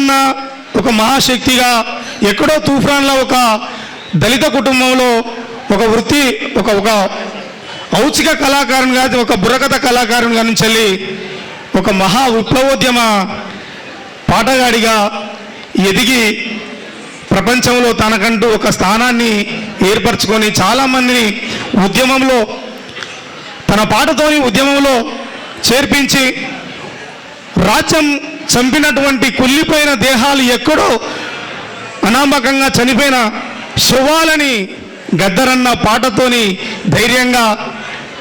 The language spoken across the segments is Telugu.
గద్దరన్న ఒక మహాశక్తిగా ఎక్కడో తూఫాన్లో ఒక దళిత కుటుంబంలో ఒక వృత్తి ఒక ఔచిక కళాకారునిగా ఒక బుర్రకథ కళాకారునిగా నుంచి వెళ్ళి ఒక మహా విప్లవోద్యమ పాటగాడిగా ఎదిగి ప్రపంచంలో తనకంటూ ఒక స్థానాన్ని ఏర్పరచుకొని చాలామందిని ఉద్యమంలో తన పాటతోని ఉద్యమంలో చేర్పించి రాజ్యం చంపినటువంటి కుళ్ళిపోయిన దేహాలు ఎక్కడో అనామకంగా చనిపోయిన శవాలని గద్దరన్న పాటతోని ధైర్యంగా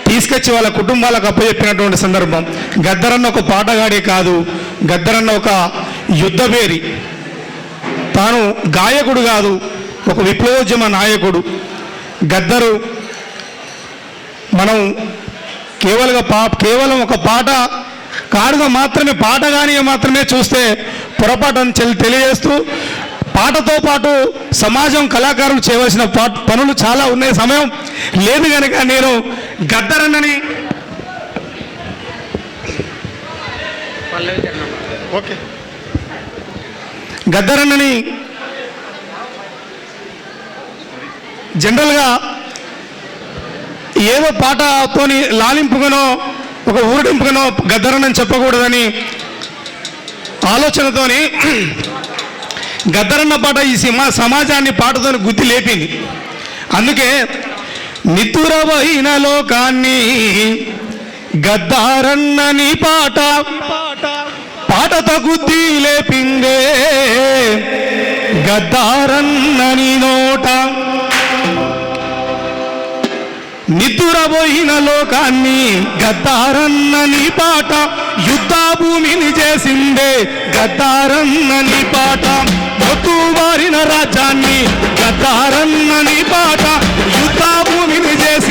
తీసుకొచ్చి వాళ్ళ కుటుంబాలకు అప్పచెప్పినటువంటి సందర్భం. గద్దరన్న ఒక పాటగాడే కాదు, గద్దరన్న ఒక యుద్ధభేరి. తాను గాయకుడు కాదు, ఒక విప్లవోద్యమ నాయకుడు. గద్దరు మనం కేవలం ఒక పాట కాడుగా మాత్రమే పాటగానిగా మాత్రమే చూస్తే పొరపాటు తెలియజేస్తూ పాటతో పాటు సమాజం కళాకారులు చేయవలసిన పనులు చాలా ఉన్నాయి. సమయం లేదు కనుక నేను గద్దరన్నని జనరల్గా ఏదో పాటతోని లాలింపుగానో ఒక ఊరడింపుగానో గద్దరన్నని చెప్పకూడదని ఆలోచనతోని గద్దరన్న పాట ఈ సమాజాన్ని పాటతోని గుద్ది లేపింది. అందుకే నితురవైన లోకాన్ని గద్దరన్నని పాటతో గుద్ది లేపిందే గద్దరన్నని నోట. నిద్రపోయిన లోకాన్ని గద్దరన్నని పాట యుద్ధ భూమిని చేసిందే గద్దరన్నని పాట. మొత్తువారిన రాజ్యాన్ని గద్దరన్నని పాట యుద్ధ భూమిని చేసి